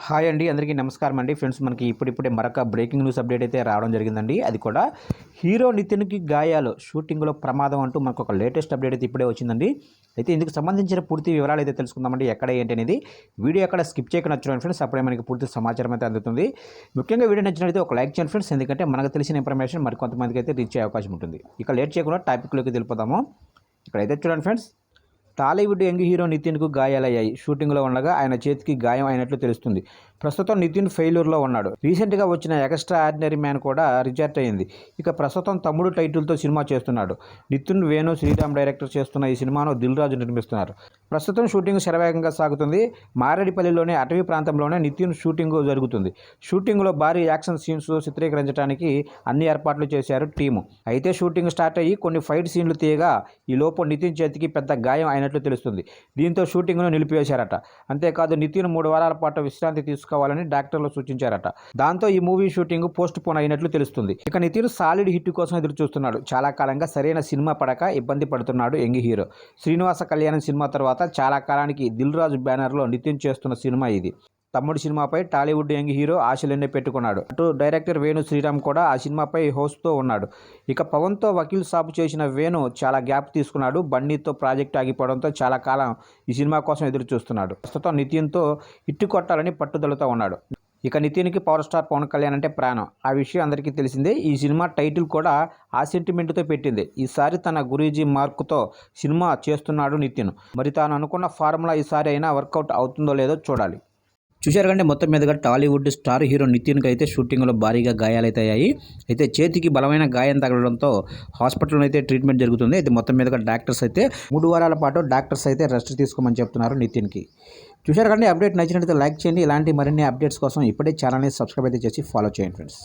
Hi అండి, అందరికీ నమస్కారం అండి. ఫ్రెండ్స్, మనకి ఇప్పుడిప్పుడే మరొక బ్రేకింగ్ న్యూస్ అప్డేట్ అయితే రావడం జరిగిందండి. అది కూడా హీరో నితిన్కి గాయాలు, షూటింగ్లో ప్రమాదం అంటూ మనకు ఒక లేటెస్ట్ అప్డేట్ అయితే ఇప్పుడే వచ్చిందండి. అయితే ఇందుకు సంబంధించిన పూర్తి వివరాలు అయితే తెలుసుకుందామండి. ఎక్కడ ఏంటి అనేది వీడియో ఎక్కడ స్కిప్ చేయకుండా చూడండి ఫ్రెండ్స్. అప్పుడే మనకి పూర్తి సమాచారం అయితే అందుతుంది. ముఖ్యంగా వీడియో నచ్చినట్లయితే ఒక లైక్ చేయండి ఫ్రెండ్స్, ఎందుకంటే మనకు తెలిసిన ఇన్ఫర్మేషన్ మరికొంతమందికి అయితే రీచ్ అయ్యే అవకాశం ఉంటుంది. ఇక లేట్ చేయకుండా టాపిక్లోకి వెళ్ళిపోదాము. ఇక్కడైతే చూడండి ఫ్రెండ్స్, టాలీవుడ్ యంగ్ హీరో నితిన్కు గాయాలయ్యాయి. షూటింగ్లో ఉండగా ఆయన చేతికి గాయం అయినట్లు తెలుస్తుంది. ప్రస్తుతం నితిన్ ఫెయిల్యూర్లో ఉన్నాడు. రీసెంట్గా వచ్చిన ఎక్స్ట్రా ఆర్డినరీ మ్యాన్ కూడా రిజెక్ట్ అయింది. ఇక ప్రస్తుతం తమ్ముడు టైటిల్తో సినిమా చేస్తున్నాడు. నితిన్, వేణు శ్రీరామ్ డైరెక్టర్ చేస్తున్న ఈ సినిమాను దిల్ రాజు నిర్మిస్తున్నారు. ప్రస్తుతం షూటింగ్ శరవేగంగా సాగుతుంది. మారేడుపల్లిలోని అటవీ ప్రాంతంలోనే నితిన్ షూటింగ్ జరుగుతుంది. షూటింగ్లో భారీ యాక్షన్ సీన్స్ చిత్రీకరించడానికి అన్ని ఏర్పాట్లు చేశారు టీము. అయితే షూటింగ్ స్టార్ట్ అయ్యి కొన్ని ఫైట్ సీన్లు తీయగా ఈ లోపు నితిన్ చేతికి పెద్ద గాయం అయినట్లు తెలుస్తుంది. దీంతో షూటింగ్ను నిలిపివేశారట. అంతేకాదు, నితిన్ 3 వారాల పాటు విశ్రాంతి తీసుకోవాలని డాక్టర్లు సూచించారట. దాంతో ఈ మూవీ షూటింగ్ పోస్ట్ పోన్ అయినట్లు తెలుస్తుంది. ఇక నితిన్ సాలిడ్ హిట్ కోసం ఎదురు చూస్తున్నాడు. చాలా కాలంగా సరైన సినిమా పడక ఇబ్బంది పడుతున్నాడు young hero. Srinivasa Kalyanam cinema తర్వాత చాలా కాలానికి దిల్ రాజు బ్యానర్లో నితిన్ చేస్తున్న సినిమా ఇది. తమ్ముడు సినిమాపై టాలీవుడ్ యంగ్ హీరో ఆశలెన్నో పెట్టుకున్నాడు. అటు డైరెక్టర్ వేణు శ్రీరామ్ కూడా ఆ సినిమాపై హోస్ట్తో ఉన్నాడు. ఇక పవన్తో వకీల్ సాబ్ చేసిన వేణు చాలా గ్యాప్ తీసుకున్నాడు. బన్నీతో ప్రాజెక్ట్ ఆగిపోవడంతో చాలా కాలం ఈ సినిమా కోసం ఎదురు చూస్తున్నాడు. ప్రస్తుతం నితిన్తో హిట్ కొట్టాలని పట్టుదలతో ఉన్నాడు. ఇక నితిన్కి పవర్ స్టార్ పవన్ కళ్యాణ్ అంటే ప్రాణం. ఆ విషయం అందరికీ తెలిసిందే. ఈ సినిమా టైటిల్ కూడా ఆ సెంటిమెంట్తో పెట్టింది. ఈసారి తన గురూజీ మార్కుతో సినిమా చేస్తున్నాడు నితిన్. మరి తాను అనుకున్న ఫార్ములా ఈసారి అయినా వర్కౌట్ అవుతుందో లేదో చూడాలి. చూశారు కంటే మొత్తం మీదుగా టాలీవుడ్ స్టార్ హీరో నితిన్కి అయితే షూటింగ్లో భారీగా గాయాలైతే అయ్యాయి. అయితే చేతికి బలమైన గాయం తగలడంతో హాస్పిటల్లో అయితే ట్రీట్మెంట్ జరుగుతుంది. అయితే మొత్తం మీదుగా డాక్టర్స్ అయితే 3 వారాల పాటు డాక్టర్స్ అయితే రెస్ట్ తీసుకోమని చెప్తున్నారు నితిన్కి. చూశారు కంటే అప్డేట్ నచ్చినట్లయితే లైక్ చేయండి. ఇలాంటి మరిన్ని అప్డేట్స్ కోసం ఇప్పుడే ఛానల్ని సబ్స్క్రైబ్ అయితే చేసి ఫాలో చేయండి ఫ్రెండ్స్.